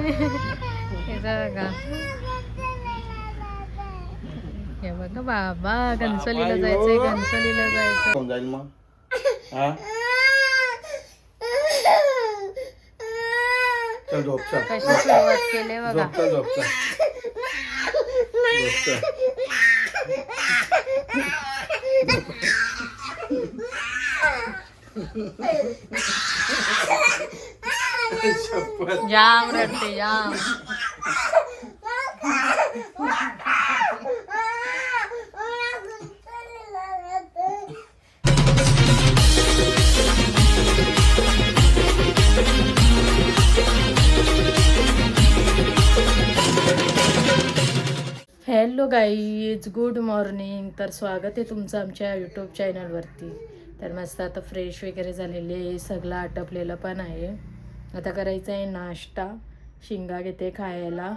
बघा हे बघा बाबा घनसोलीला जायचंय घनसोलीला जायचं कोण जाईल मग हा चल झोप चल कशी सुरुवात केली बघा झोप चल झोप चल जाम रडते जाम हॅलो गाईज गुड मॉर्निंग. तर स्वागत आहे तुमचं आमच्या यूट्यूब चॅनलवरती. तर मस्त आता फ्रेश वगैरे झालेले आहे, सगळं आटपलेलं पण आहे. आता करायचं आहे नाश्ता. शिंगा घेते खायला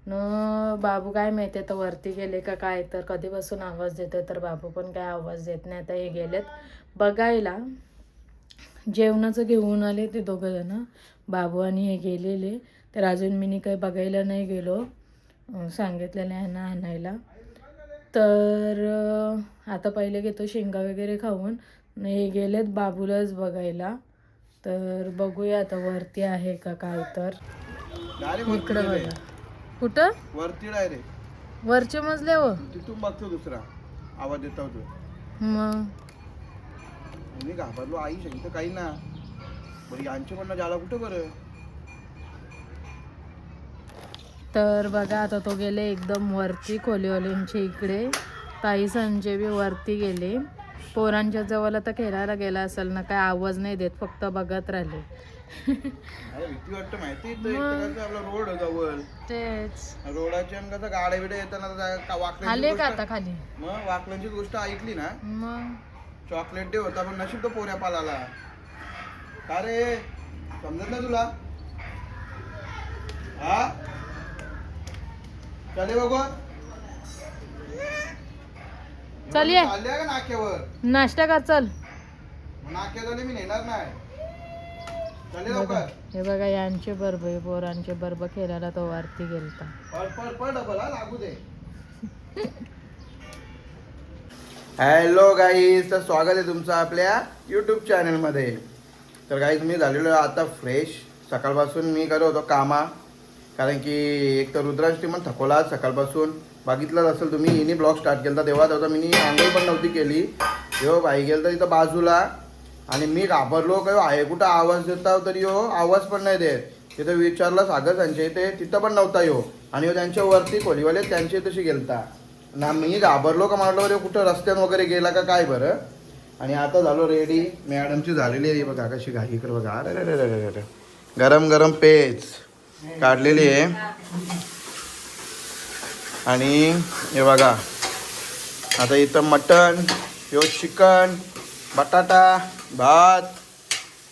न बाबू काय माहिती आहे तर वरती गेले का काय, तर कधीपासून आवाज देतोय तर बाबू पण काय आवाज देत नाही. आता हे गेलेत बघायला, जेवणाचं घेऊन आले ते दोघं जण, बाबू आणि हे गेलेले. तर अजून मी काही बघायला नाही गेलो, सांगितलेलं आहे ना आणायला. तर आता पहिले घेतो शेंगा वगैरे खाऊन. हे गेलेत बाबूलाच बघायला. तर बघूया आता वरती आहे का काय. तर इकडं बघा. कुठं वरती डायरेक्ट वरच्या मजल्यावर तिथून बघतो दुसरा आवाज येतो तो. मग मी घाबरलो आई शंकर काही ना बरं यांचे पण झाला कुठं बरं. तर बघा आता तो गेले एकदम वरती खोलीवाल्यांच्या इकडे. ताई संजय बी वरती गेले. पोरांच्या जवळ आता खेळायला गेला असेल ना, काय आवाज नाही देत, फक्त बघत राहिले. भीती वाटतं माहिती आपला रोड जवळ तेच रोडाच्या कसं गाड्या बिड्या येताना आले का आता खाली. मग वाकल्यांची गोष्ट ऐकली ना, मग चॉकलेट डे होता पण नशीब तो पोऱ्या पालाला. का रे समजत ना तुला हा. चले बघू चल ये चालल्या का नाक्यावर नाश्ता कर चल. नाक्यात मी नेणार नाही. चले बघा लवकर हे बघा यांचे बर्ब पोरांचे बर्ब खेळायला तो वरती गेलता. पड डबल हा लागू दे. हॅलो गाईज, तर स्वागत आहे तुमचं आपल्या यूट्यूब चॅनलमध्ये. तर गाईज मी झालेलो आता फ्रेश. सकाळपासून मी करत होतो कामा, कारण की एक तर रुद्रांशी पण थकवला आज सकाळपासून. बघितलंच असेल तुम्ही, हिने ब्लॉग स्टार्ट केला तेव्हा मी आंघोळ पण नव्हती केली. हो बाई गेलं तर इथं बाजूला आणि मी घाबरलो काय आहे कुठं आवाज देता, तरी हो आवाज पण नाही देत. तिथं विचारलं सागर त्यांच्या इथे, तिथं पण नव्हता यो. आणि हो त्यांच्या वरती खोलीवाले त्यांच्या तशी गेलता ना. मी घाबरलो का म्हटलं रे कुठं रस्त्यात वगैरे गेला का काय बरं. आणि आता झालो रेडी. मॅडमची झालेली आहे बघा कशी घाई कर बघा. अरे गरम गरम पेज काढलेली आहे. आणि हे बघा आता इथं मटण, ह्यो चिकन, बटाटा, भात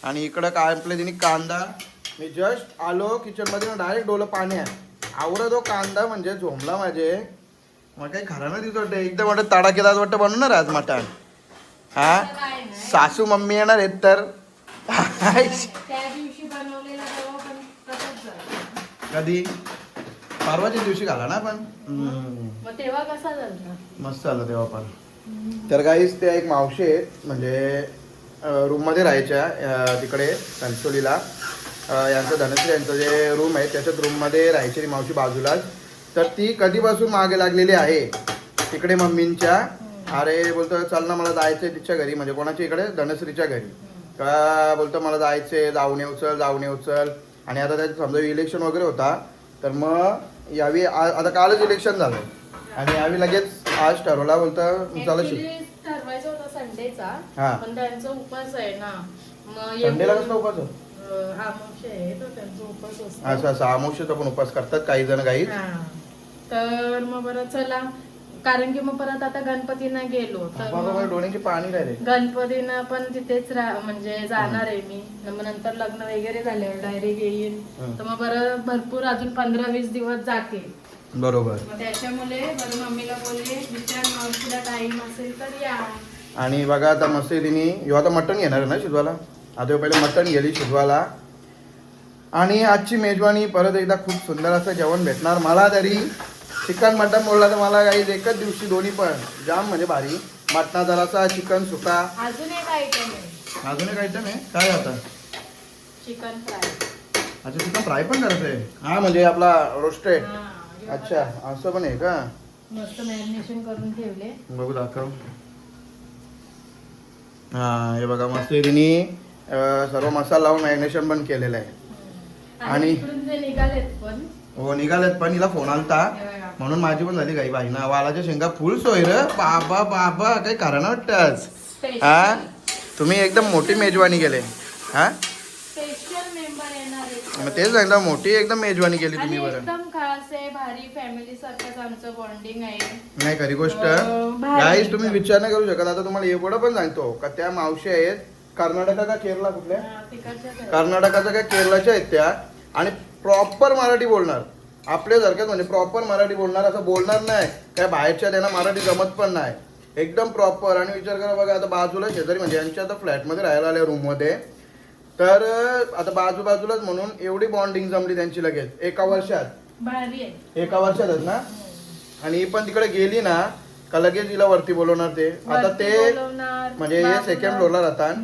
आणि इकडं काय आपलं तिने कांदा. मी जस्ट आलो किचनमध्ये, डायरेक्ट डोलं पाण्यात आवडा तो कांदा म्हणजे झोंबला माझे. मग काही खरं नाही तिथं एकदम वाटत तडाखेदार वाटतं बनवणार आज मटण. हा सासू मम्मी येणार आहेत तर कधी परवाच्या दिवशी घाला ना पण तेव्हा कसा झाला मस्त झालं तेव्हा पण. तर गाईस त्या एक मावशी आहेत म्हणजे रूममध्ये राहायच्या तिकडे घनसोलीला. यांचं धनश्री यांचं जे रूम आहे त्याच्यात रूममध्ये राहायची मावशी बाजूलाच. तर ती कधीपासून मागे लागलेली आहे तिकडे मम्मींच्या. अरे बोलतो चल ना मला जायचं आहे तिच्या घरी, म्हणजे कोणाच्या इकडे धनश्रीच्या घरी. का बोलतो मला जायचं आहे, जाऊन येऊ चल. आणि आता त्याचं समजा इलेक्शन वगैरे होता, तर मग यावी आता कालच इलेक्शन झालं आणि यावी लगेच आज ठरवला बोलतं चला ठरवायचं होतं संडेचा. हा पण त्यांचा उपास आहे ना, मग संडेला कसला उपास हो. असं अमावस्येचा पण उपास करतात काही जण गाई. तर मग बरं चला, कारण की मग परत आता गणपतींना गेलो तर डोळ्याचे पाणी राहिले. गणपतींना पण तिथेच म्हणजे जाणार आहे मी. मग नंतर लग्न वगैरे झाल्यावर डायरेक्ट येईल. तर मग बरं भरपूर अजून 15-20 दिवस जातील. बरोबर. मग त्याच्यामुळे बरं मम्मीला बोलले विचार मावशीला टाइम असेल तर या. आणि बघा आता मस्त तिने आता मटण घेणार आहे ना शिजवायला. आता पहिले मटण गेली शिजवायला. आणि आजची मेजवानी परत एकदा खूप सुंदर असं जेवण भेटणार मला तरी. चिकन मटन बोलला तर मला काही एकच दिवशी दोन्ही पण जाम म्हणजे भारी. मटणा जरासा, चिकन सुका. अजून एक आयटम आहे, अजून एक आयटम आहे काय आता? Chicken fry. अच्छा चिकन फ्राय पण करायचं आहे. हा म्हणजे आपला रोस्टेड. हा, अच्छा असं पण आहे का? मस्त मॅरिनेशन करून ठेवले. बघू दाखव. हा हे बघा मस्त तिने सर्व मसाला लावून मॅरिनेशन पण केलेलं आहे. आणि इकडून ते निघालेत पण. हो निघालेत पण हिला फोन आलता हे बघा. म्हणून माझी पण झाली काही बाई ना. वालाच्या शेंगा फुल सोय र बाबा बाबा काही कारण वाटतच. हा तुम्ही एकदम मोठी मेजवानी केले. हा स्पेशल मेंबर येणार आहेत. मग तेच सांगितलं मोठी एकदम मेजवानी केली आणि तुम्ही बरं. एकदम खास आहे, भारी फॅमिली सारखंच आमचं बॉन्डिंग आहे. नाही खरी गोष्ट भारी गाईज एकदम. तुम्ही विचार नाही करू शकत. आता तुम्हाला एवढं पण सांगतो का त्या मावशी आहेत कर्नाटका का केरला कुठल्या हा, तिकडच्याच आहेत. कर्नाटकाच्या काय केरळाच्या आहेत त्या. आणि प्रॉपर मराठी बोलणार आपल्यासारख्याच म्हणजे प्रॉपर मराठी बोलणार. असं बोलणार नाही काय बाहेरच्या त्यांना मराठी जमत पण नाही. एकदम प्रॉपर. आणि विचार करा बघा आता बाजूला शेजारी म्हणजे यांच्या आता फ्लॅटमध्ये राहायला आल्या रूममध्ये. तर आता बाजूलाच म्हणून एवढी बॉन्डिंग जमली त्यांची लगेच एका वर्षात. भारी आहे. एका वर्षातच ना. आणि ही पण तिकडे गेली ना का लगेच हिला वरती बोलवणार ते. आता वरती ते बोलवणार, म्हणजे हे बाजूला. सेकंड फ्लोअरला राहतात.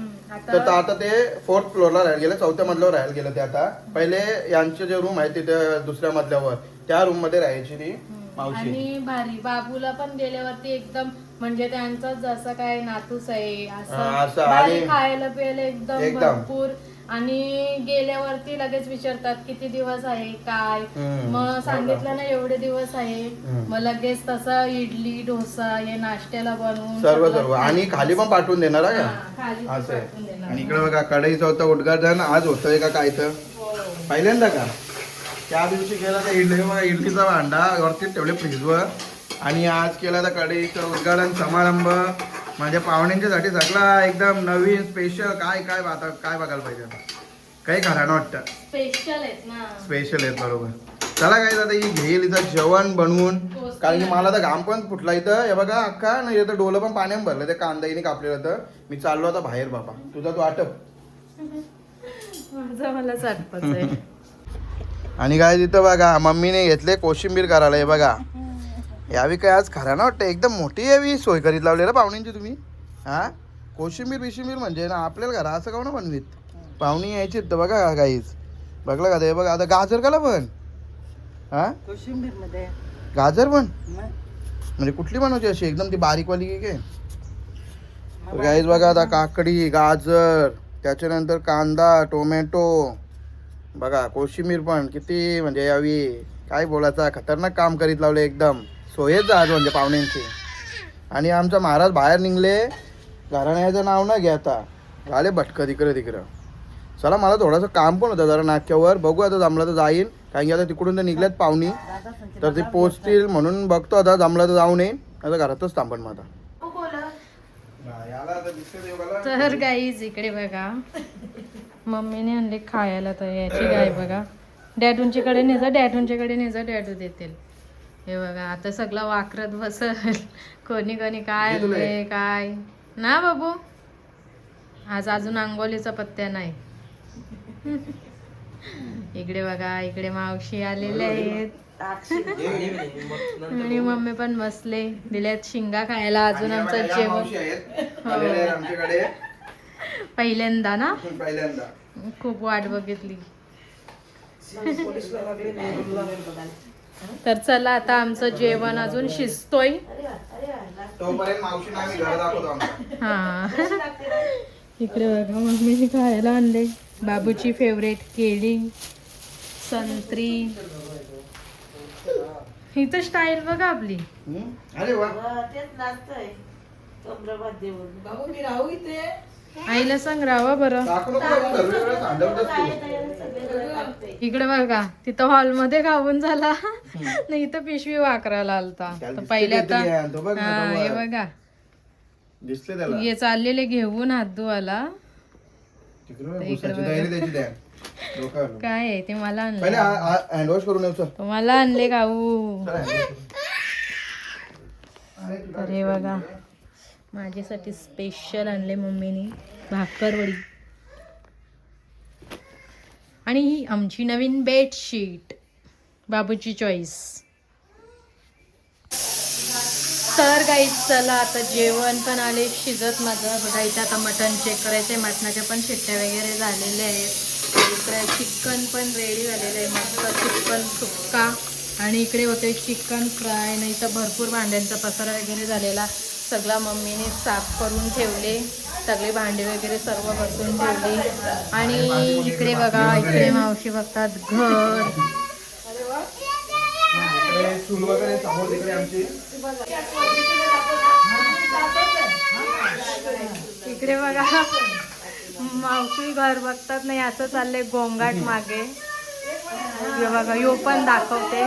तर आता ते 4th फ्लोअरला राहायला गेले. 4थ्या मजल्यावर राहायला गेलं ते आता. पहिले यांचे जे रूम आहे तिथे दुसऱ्या मजल्यावर त्या रूम मध्ये राहायची ती मावशी. आणि भारी बाबूला पण गेल्यावरती एकदम म्हणजे त्यांचा जसा काय नातूस आहे हा, असं असं. भारी आणि खायला प्यायला एकदम एकदम. भरपूर. आणि गेल्यावरती लगेच विचारतात किती दिवस आहे काय. हम्म. मग सांगितलं ना एवढे दिवस आहे. हम्म. मग लगेच तसा इडली डोसा हे नाश्त्याला बनवून सर्व सगळं आणि खाली पण पाठवून देणार आहे हा, का खाली पण असं आहे. पाठवून देणार. आणि इकडे बघा कढईचं होतं उद्घाटन आज होतंय का काय तर हो. पहिल्यांदा का त्या दिवशी केला तर इडली बघा इडलीचा भांडा वरती ठेवले फ्रीजवर. आणि आज केला तर कढईचं उद्घाटन समारंभ. म्हणजे पाहुण्यांच्यासाठी सगळा एकदम नवीन स्पेशल काय काय आता काय बघायला पाहिजे काही खरानं वाटतं. स्पेशल आहेत ना. स्पेशल आहेत बरोबर. चला काय आता ही घेईल इथं जेवण बनवून. कारण की मला तर घाम पण फुटला इथं. हे बघा अख्खा नाही इथं डोलं पण पाण्याने भरलं. ते कांदाईने कापलेलं तर मी चाललो आता बाहेर बाबा. तुझा तू आटप. माझा मला साठपच आहे. आणि काय तिथं बघा मम्मीने घेतले कोशिंबीर करायला. हे बघा यावी काय आज खरा ना वाटतं एकदम मोठी यावी सोय करीत लावली ना पाहुण्यांची तुम्ही. हा कोशिंबीर बिशिंबीर म्हणजे ना आपल्याला घरा असं का ना बनवीत. पाहुणी यायची तर बघा काहीच बघलं का ते बघा. आता गाजर काला पण हा कोशिंबीर मध्ये गाजर पण म्हणजे कुठली बनवायची अशी एकदम ती बारीकवाली की काय. गाईज बघा आता काकडी गाजर त्याच्यानंतर कांदा टोमॅटो बघा कोशिंबीर पण किती म्हणजे यावी काय बोलायचं खतरनाक काम करीत लावले एकदम. सोयच आज म्हणजे पाहुण्यांची. आणि आमचा महाराज बाहेर निघले घराण्याचं नाव न घ्या आता झाले भटकं तिकडं. चला मला थोडंसं काम पण होतं जरा नाक्यावर. बघू आता जमलं तर जाईन कारण की आता तिकडून तर निघल्यात पाहुणी तर ते पोचतील म्हणून बघतो आता जमलं तर जाऊ नये आता घरातच थांबण मग आता. तर गाईज इकडे बघा मम्मीने आणले खायला तर याची गाय बघा. डॅडूंच्याकडे नेजा डॅडूंच्याकडे नेजा डॅडू देतील. हे बघा आता सगळं वाकरत बसल कोणी काय आणले काय ना बाबू. आज अजून अंघोलीचा पत्त्या नाही. इकडे बघा इकडे मावशी आलेले आहेत आणि मम्मी पण बसले दिल्यात शिंगा खायला. अजून आमचं जेवण पहिल्यांदा ना खूप वाट बघितली. तर चला आता आमचं जेवण अजून शिजतोय. हा इकडे बघा मम्मीने खायला आणले बाबूची फेवरेट केळी संत्री. इथं स्टाईल बघा आपली. अरे वा आईला सांग राहा बरं. इकडे बघा तिथं हॉल मध्ये खाऊन झाला नाही इथं पिशवी वाकरायला आलता. तर पहिले आता हा हे बघा हे चाललेले घेऊन हात धुवाला. काय आहे ते मला आणले हँडवॉश करून तुम्हाला आणले खाऊ. अरे बघा माझ्यासाठी स्पेशल आणले मम्मीने भाकरवडी. आणि ही आमची नवीन बेडशीट, बाबूची चॉईस. तर गाईज चला आता जेवण पण आले शिजत माझं. बघा इथे आता मटण चेक करायचं, मटणाच्या पण शिट्ट्या वगैरे झालेल्या आहेत. इकडे चिकन पण रेडी झालेलं आहे, मस्त चिकन सुक्का. आणि इकडे होते चिकन फ्राय. नाही तर भरपूर भांड्यांचा पसारा वगैरे झालेला, सगळा मम्मीने साफ करून ठेवले. सगळे भांडे वगैरे सर्व बसून ठेवली. आणि इकडे बघा, इकडे मावशी बघतात घर. इकडे बघा मावशी घर बघतात नाही, असं चाललंय गोंगाट मागे. हे बघा यो पण दाखवते.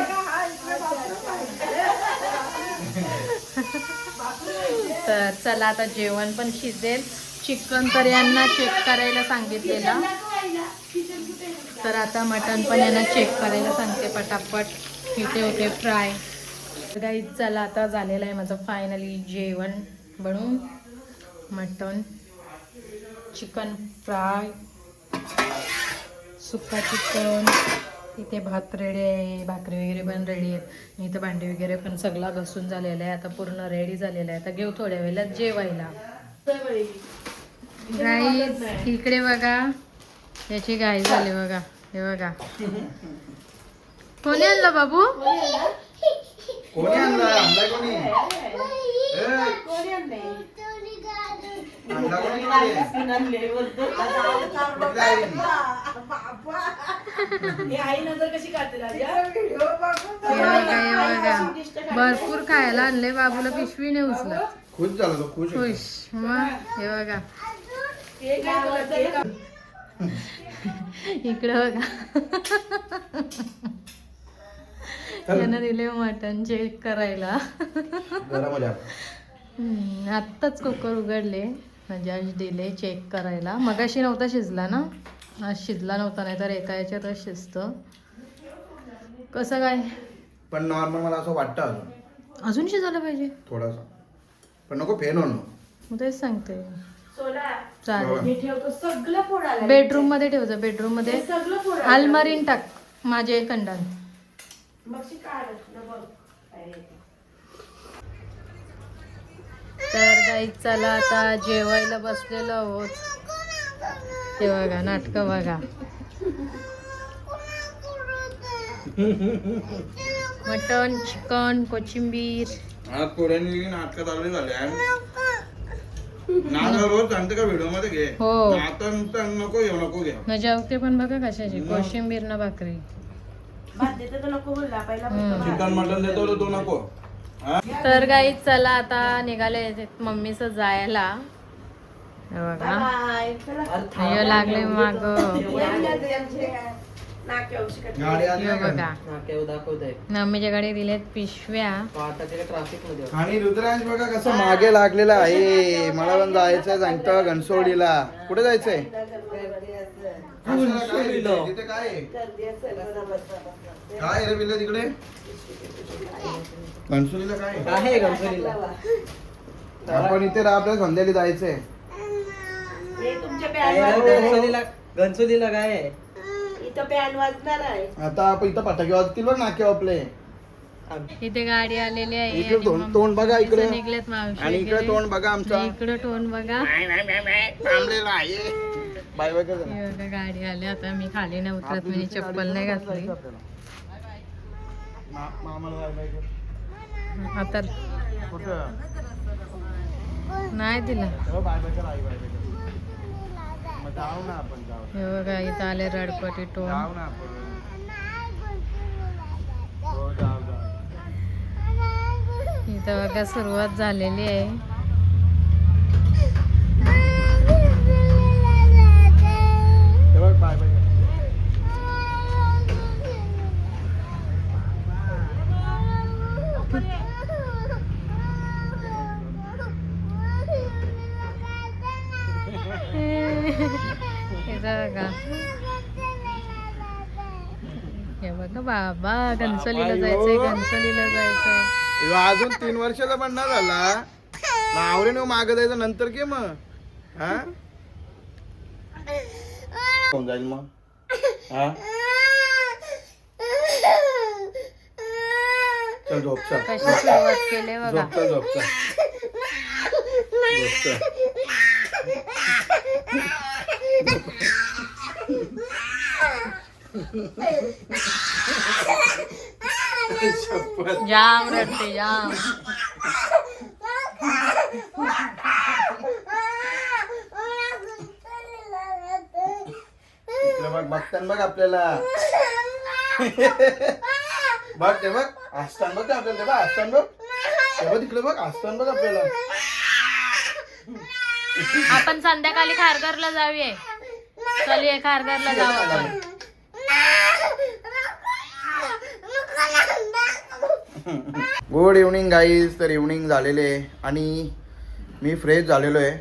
तर चला आता जेवण पण शिजेल. चिकन तर यांना चेक करायला सांगितलेलं, तर आता मटण पण यांना चेक करायला सांगते पटापट. इथे होते फ्राय. गाईज चला आता झालेलं आहे माझं फायनली जेवण बनवून. मटण, चिकन फ्राय, सुक्का चिकन. इथे भात रेडी आहे, भाकरी वगैरे पण रेडी आहेत. इथं भांडी वगैरे पण सगळं घसून झालेलं आहे. आता पूर्ण रेडी झालेलं आहे. आता घेऊ थोड्या वेळात जेवायला. गाईज इकडे बघा, याची गाय झाली बघा. हे बघा कोणी आणलं बाबू? कोणी आणला? आणलाय कोणी? भरपूर खायला आणले बाबूला, पिशवी नाही उचलत. खुश झाला तो, खुश आहे. खुश. मग हे बघा इकडे बघा यानं दिले मटण चेक करायला. आत्ताच कुकर उघडले, म्हणजे आज दिले चेक करायला. मगाशी नव्हता शिजला ना, आज शिजला नव्हता, नाही तर एका याच्यातच शिजतं. कसं काय पण नॉर्मल मला असं वाटतं अजून शिजायला पाहिजे थोडासा, पण नको फेन होणं. मग तेच सांगते. चालेल, बेडरूम मध्ये ठेवतो. बेडरूम मध्ये अलमारीन टाक माझे कंडाल. तर गाईज चला आता जेवायला बसलेलो आहोत. ते बघा नाटक बघा. मटन, चिकन, कोशिंबीर. नाटक चालू झाले. रोज सांगते का व्हिडिओ मध्ये घे. हो आता नुसतं नको घेऊ, नको घ्या. न जेवते पण बघा कशाची, कोशिंबीर ना भाकरी. चिकन मटन देतो तो नको. तर गाई चला आता निघाले मम्मीच जायला. हे बघा लागले माग. बघा मम्मीच्या गाडी दिलेत पिशव्या. आणि रुद्रांश बघा कसं मागे लागलेला आहे. मला पण जायचंय सांगतं घनसोडीला. कुठे जायचंय? तिथे काय रे बिल्ला तिकडे? घनसोलीला काय आहे? घनसोलीला आपण इथे आपल्याला संध्याकाळी जायचंय. घनसोलीला काय आहे? इथं बँड वाजणार आहे. आता आपण इथं पटाके वाजतील बघ नाके आपले. इथे गाडी आलेली आहे. इकडे तोंड बघा इकडे. निघलेत मावशी. आणि इकडे तोंड बघा आमचा. इकडे तोंड बघा. थांबलेला आहे. बाय बाय कर. गाडी आली. आता मी खाली नाही उतरत, मी चप्पल नाही घातली. आता नाही दिला. हे बघा इथं आले रडपटी टोन. इथं बघा सुरुवात झालेली आहे. हे बघा बाबा घनसोलीला जायचंय, घनसोलीला जायचंय. अजून 3 वर्षाचा पण ना झाला. आवडीने मागं जायचं नंतर के मग हा जाईल मग. हा चल झोप चल कशी सुरुवात केली बघा. झोप चल झोप चल झोप चल. जाम रडते जाम. इकडे बघ बघतान बघ आपल्याला बघ ते बघ आस्थान बघ ते आपल्याला ते बघ आस्थान बघ ते बघ तिकडे बघ आस्थान बघ आपल्याला. आपण संध्याकाळी खारघरला जाऊया. चल ये खारघरला जाऊ आपण. Good evening guys. तर इव्हनिंग झालेले आहे आणि मी फ्रेश झालेलो आहे.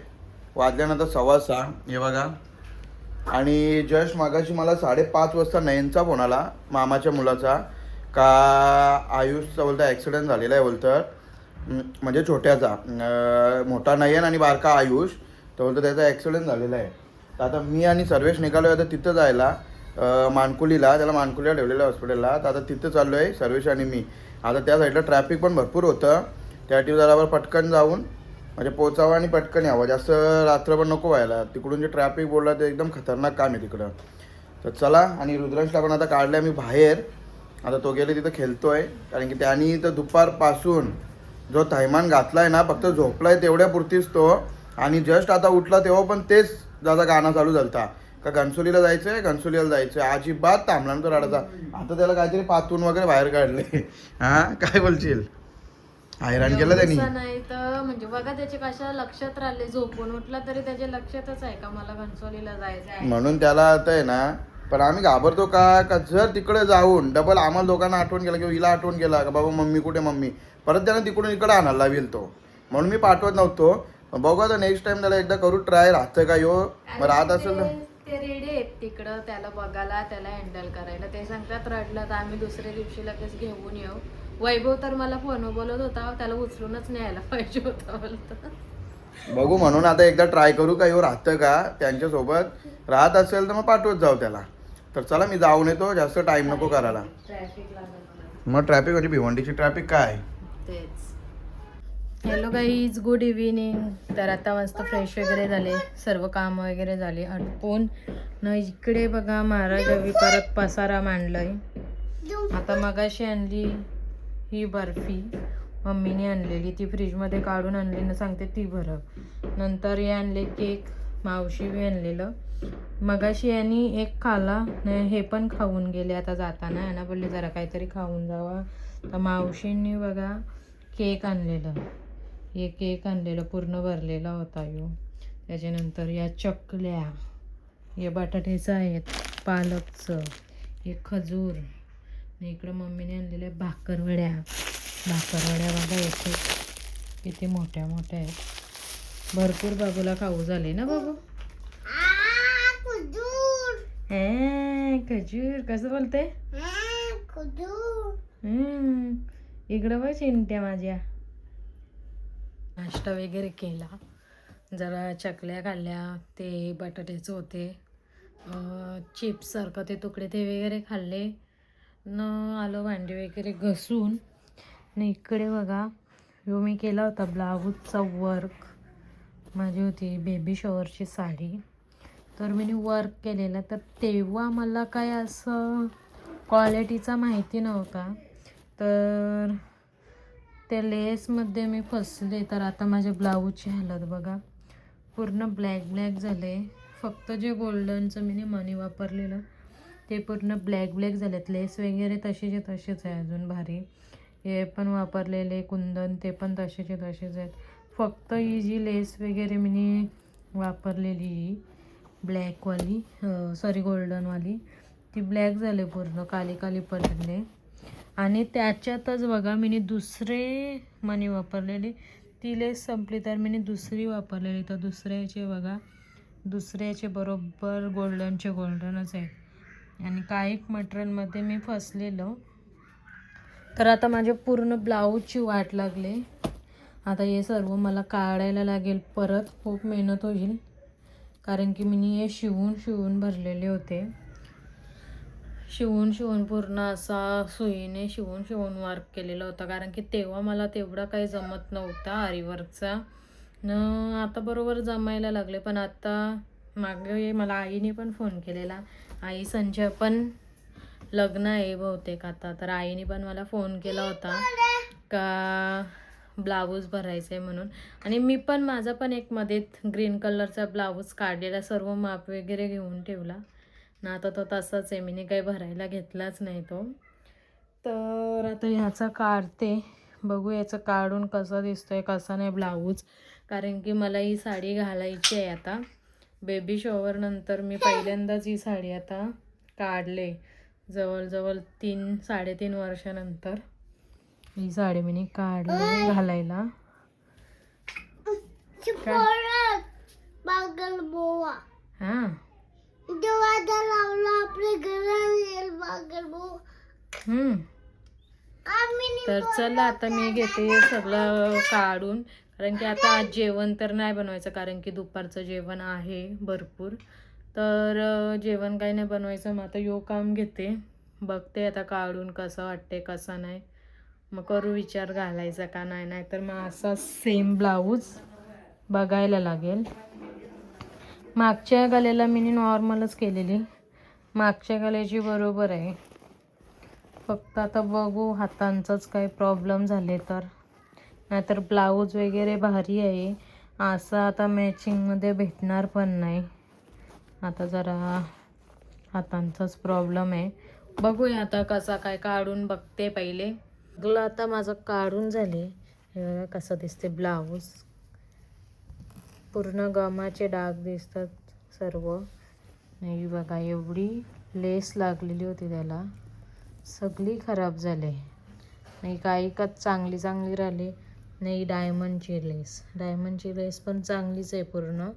वाजल्यानंतर 6:15 हे बघा. आणि जस्ट मागाशी मला 5:30 वाजता नयनचा फोन आला मामाच्या मुलाचा का आयुषचा बोलतं ॲक्सिडेंट झालेला आहे बोलतं. म्हणजे छोट्याचा मोठा नयन आणि बारका आयुष. तर बोलतं त्याचा ॲक्सिडेंट झालेला आहे. तर आता मी आणि सर्वेश निघालो आहे आता तिथं जायला मानकुलीला. त्याला मानकुलीला ठेवलेलं आहे हॉस्पिटलला. तर आता तिथं चाललो आहे सर्वेश आणि मी. आता त्या साईडला ट्रॅफिक पण भरपूर होतं. त्यासाठी जरा पटकन जाऊन म्हणजे पोचावं आणि पटकन यावं. जास्त रात्र पण नको व्हायला. तिकडून जे ट्रॅफिक बोललं ते एकदम खतरनाक काम आहे तिकडं. तर चला. आणि रुद्रांशला पण आता काढलं आहे मी बाहेर. आता तो गेले तिथं खेळतो आहे कारण की त्यांनी तर दुपारपासून जो थैमान घातला आहे ना फक्त झोपला आहे तेवढ्यापुरतीच तो. आणि जस्ट आता उठला तेव्हा पण तेच दादा गाणं चालू झालता का घनसोलीला जायचं आहे घनसोलीला जायचं आहे. अजिबात थांबला ना तो रडायचा. आता त्याला काहीतरी पातून वगैरे बाहेर काढले. हां काय बोलशील. हैराण केलं त्यांनी. नाही तर म्हणजे बघा त्याचे कशा लक्षात राहिले. झोपून उठला तरी त्याच्या लक्षातच आहे का मला घनसोलीला जायचं आहे. म्हणून त्याला आता आहे ना. पण आम्ही घाबरतो का जर तिकडे जाऊन डबल आम्हाला दोघांना आठवण केला किंवा हिला आठवण केला का बाबा मम्मी कुठे मम्मी परत त्यानं तिकडून इकडे आणायला लावेल तो. म्हणून मी पाठवत नव्हतो. बघू आता नेक्स्ट टाइम त्याला एकदा करू ट्राय राहतं का यो. मग राहत असेल तर ते रेडी आहेत तिकडं त्याला बघायला त्याला हँडल करायला. ते सांगतात रडलं तर आम्ही दुसऱ्या दिवशी लगेच घेऊन येऊ. वैभव तर मला फोन बोलत होता त्याला उचलूनच न्यायला पाहिजे होतं बोलतं. बघू म्हणून आता एकदा ट्राय करू का यो राहतं का त्यांच्यासोबत. राहत असेल तर मग पाठवत जाऊ त्याला. तर चला मी जाऊन येतो. जास्त टाइम नको करायला. ट्रॅफिक लागत मग ट्रॅफिक म्हणजे भिवंडीची ट्रॅफिक काय. तेच. Hello guys good evening. तर आता मस्त फ्रेश वगैरे झाले. सर्व कामं वगैरे झाले आटपून न इकडे बघा महाराजावी परत पसारा मांडलाय. आता मगाशी आणली ही बर्फी मम्मीने आणलेली ती फ्रीजमध्ये काढून आणली ना सांगते ती बरं. नंतर हे आणले केक मावशी बी आणलेलं. मगाशी यांनी एक खाला हे पण खाऊन गेले. आता जाताना यांना बोलले जरा काहीतरी खाऊन जावा. तर मावशींनी बघा केक आणलेलं. हे केक आणलेलं पूर्ण भरलेला होता यो. त्याच्यानंतर या चकल्या हे बटाट्याचं आहेत पालकचं हे खजूर. इकडं मम्मीने आणलेल्या भाकरवड्या बघा येते किती मोठ्या मोठ्या आहेत. भरपूर बाबूला खाऊ झाले ना बाबू. खजूर कसं बोलते इकडं बघ चिंट्या माझ्या. नाश्ता वगैरे केला. जरा चकल्या खाल्ल्या. ते बटाट्याचे होते चिप्ससारखं ते तुकडे ते वगैरे खाल्ले न आलो भांडी वगैरे घसून. न इकडे बघा यो मी केला होता ब्लाऊजचा वर्क. माझी होती बेबी शॉवरची साडी तर मी वर्क केलेलं. तर तेव्हा मला काय असं क्वालिटीचा माहिती नव्हता. तर त्या लेसमध्ये मी फसले. तर आता माझ्या ब्लाऊजची हालत बघा पूर्ण ब्लॅक झाले. फक्त जे गोल्डनचं मी मनी वापरलेलं ते पूर्ण ब्लॅक झालेत. लेस वगैरे तसेच आहे अजून भारी. हे पण वापरलेले कुंदन ते पण तसेच आहेत. फक्त ही जी लेस वगैरे मी वापरलेली ब्लॅकवाली गोल्डनवाली ती ब्लॅक झाले पूर्ण काली पडले. आणि त्याच्यातच बघा मी दुसरे मनी वापरलेली ती लेस संपली तर मी दुसरी वापरलेली. तर दुसऱ्याचे बरोबर गोल्डनच आहे. आणि काही मटेरियलमध्ये मी फसलेलं. तर आता माझ्या पूर्ण ब्लाऊजची वाट लागले. आता हे सर्व मला काढायला लागेल परत. खूप मेहनत होईल कारण की मी हे शिवून भरलेले होते. शिवून पूर्ण असा सुईने शिवून वर्क केलेलं होतं, कारण की तेव्हा मला तेवढा काही जमत नव्हता आरीवर्कचा न. आता बरोबर जमायला लागले. पण आता मागे मला आईने पण फोन केलेला, आई संजय पण लग्न आहे बहुतेक आता, तर आईने पण मला फोन केला होता का ब्लाऊज भरायचं आहे म्हणून. आणि मी पण माझा पण एक मध्ये ग्रीन कलरचा ब्लाऊज काढलेला, सर्व माप वगैरे घेऊन ठेवला ना. आता तो तसाच आहे, मी काही भरायला घेतलाच नाही तो. तर आता ह्याचा काढते, बघू याचं काढून कसा दिसतोय कसा नाही ब्लाऊज. कारण की मला ही साडी घालायची आहे आता बेबी शॉवर नंतर. मी पहिल्यांदाच ही साडी आता काढले, जवळजवळ 3-3.5 वर्षानंतर ही साडी मी काढली घालायला. हा तर चला आता मी घेते सगळं काढून, कारण की आता आज जेवण तर नाही बनवायचं, कारण की दुपारचं जेवण आहे भरपूर. तर जेवण काही नाही बनवायचं. मग आता यो काम घेते, बघते आता काढून कसं वाटते कसं नाही, मग करू विचार घालायचा का नाही. नाही तर मग असा सेम ब्लाऊज बघायला लागेल. मागच्या गल्याला मी नॉर्मलच केलेली, मागच्या गल्याची बरोबर आहे. फक्त आता बघू हातांचाच काही प्रॉब्लेम झाले तर, नाहीतर ब्लाऊज वगैरे भारी आहे. असं आता मॅचिंगमध्ये भेटणार पण नाही. आता जरा हातांचाच प्रॉब्लेम आहे. बघूया आता कसा काय काढून बघते पहिले. गला आता माझं काढून झाले. हे बघा कसं दिसते ब्लाऊज, पूर्ण गमाचे डाग दिसतात सर्व. नाही बघा एवढी लेस लागलेली होती त्याला, सगळी खराब झाले. नाही काही का चांगली राहिली नाही. डायमंडची लेस पण चांगलीच आहे पूर्ण.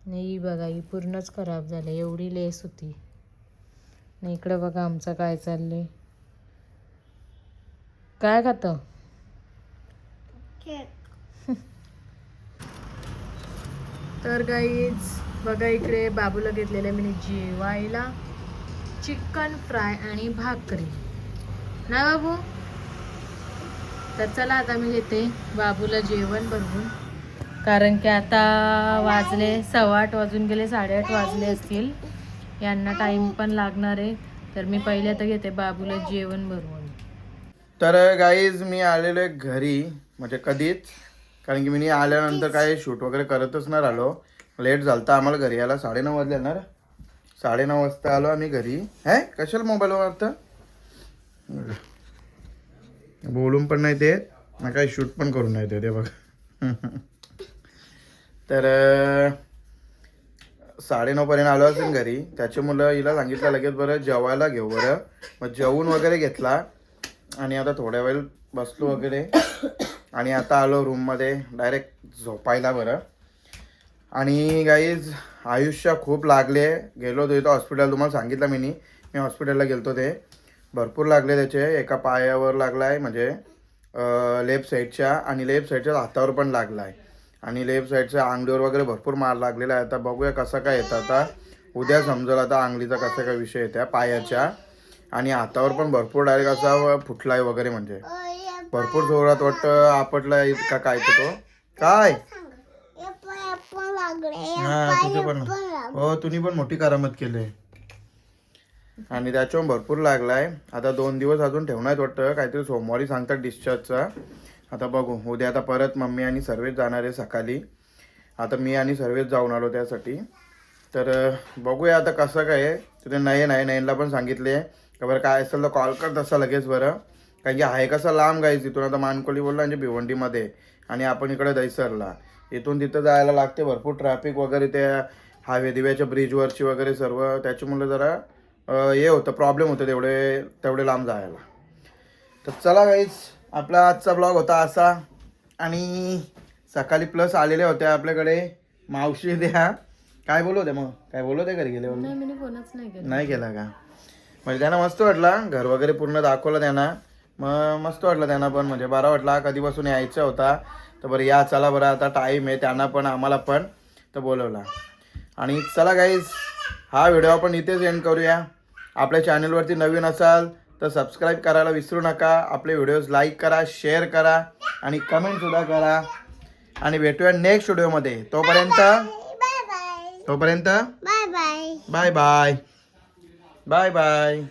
नाही बघा ही पूर्णच खराब झाली, एवढी लेस होती. नाही इकडे बघा आमचं काय चाललंय. काय खातं? तर गाईज बघा इकडे बाबूला घेतलेलं मी जेवायला चिकन फ्राय आणि भाकरी ना बाबू. तर चला आता मी घेते बाबूला जेवण बनवून, कारण की आता वाजले 8:15 वाजून गेले, 8:30 वाजले असतील. यांना टाईम पण लागणार आहे. तर मी पहिले आता घेते बाबूला जेवण बनवून. तर गाईज मी आलेलो आहे घरी, म्हणजे कधीच, कारण की मी आल्यानंतर काय शूट वगैरे करतच नाही राहिलो. लेट झालं तर आम्हाला घरी यायला 9:30 वाजले ना. 9:30 वाजता आलो आम्ही घरी. कशाला मोबाईलवर आता बोलून पण नाही देत ना, काही शूट पण करून नाही देत बघ. तर 9:30 पर्यंत आलो असेल घरी. त्याच्यामुळं हिला सांगितलं लगेच बरं जेवायला घेऊ बरं. मग जेवून वगैरे घेतला आणि आता थोड्या वेळ बसलो वगैरे आणि आता आलो रूममध्ये डायरेक्ट झोपायला बरं. आणि गाईज आयुष्य खूप लागले. गेलो होतो इथं हॉस्पिटल, तुम्हाला सांगितलं मी हॉस्पिटलला गेलो होतो. ते भरपूर लागले त्याचे. एका पायावर लागला आहे, म्हणजे लेफ्ट साईडच्या, आणि लेफ्ट साईडच्या हातावर पण लागला आहे, आणि लेफ्ट साईडच्या अंगडीवर वगैरे भरपूर मार लागलेला आहे. आता बघूया कसं काय येतं. आता उद्या समजेल आता अंगडीचा कसा काय विषय येत्या पायाच्या. आणि हातावर पण भरपूर डायरेक्ट असा फुटलाय वगैरे, म्हणजे भरपूर जोरात वाटतं आपटला इतका काय तो काय. हा तुझे पण हो, तुम्ही पण मोठी करामत केली. आणि त्याच्यावर भरपूर लागलाय. आता 2 दिवस अजून ठेवण्यात वाटतं, काहीतरी सोमवारी सांगतात डिस्चार्जचा. आता बघू उद्या. आता परत मम्मी आणि सर्वेच जाणार आहे सकाळी. आता मी आणि सर्वेच जाऊन आलो त्यासाठी. तर बघूया आता कसं काय. तिथे नयनला पण सांगितले का बरं काय असेल तर कॉल कर तसा लगेच बरं, कारण की आहे कसं लांब गायचं तिथून. आता मानकोली बोलला म्हणजे भिवंडीमध्ये, आणि आपण इकडे दहिसरला. इथून तिथं जायला लागते, भरपूर ट्रॅफिक वगैरे, त्या हायवे दिव्याच्या ब्रिजवरची वगैरे सर्व. त्याच्यामुळे जरा हे होतं, प्रॉब्लेम होतं तेवढे लांब जायला. तर चला गाईज आपला आजचा ब्लॉग होता असा. आणि सकाळी प्लस आलेले होते आपल्याकडे मावशी द्या. काय बोलवते मग, काय बोलवते घरी गेले नाही मी फोनच नाही केला का. म्हणजे त्यांना मस्त वाटला, घर वगैरे पूर्ण दाखवलं त्यांना. मग मस्त वाटलं त्यांना पण, म्हणजे बरा वाटला. कधीपासून यायचा होता तर बरं या चला बरं, आता टाईम आहे त्यांना पण आम्हाला पण, तर बोलवला. आणि चला गाईज हा व्हिडिओ आपण इथेच एंड करूया. आपल्या चॅनलवरती नवीन असाल तर सबस्क्राईब करायला विसरू नका. आपले व्हिडिओज लाईक करा, शेअर करा आणि कमेंटसुद्धा करा. आणि भेटूया नेक्स्ट व्हिडिओमध्ये. तोपर्यंत bye bye bye bye bye bye bye bye bye bye.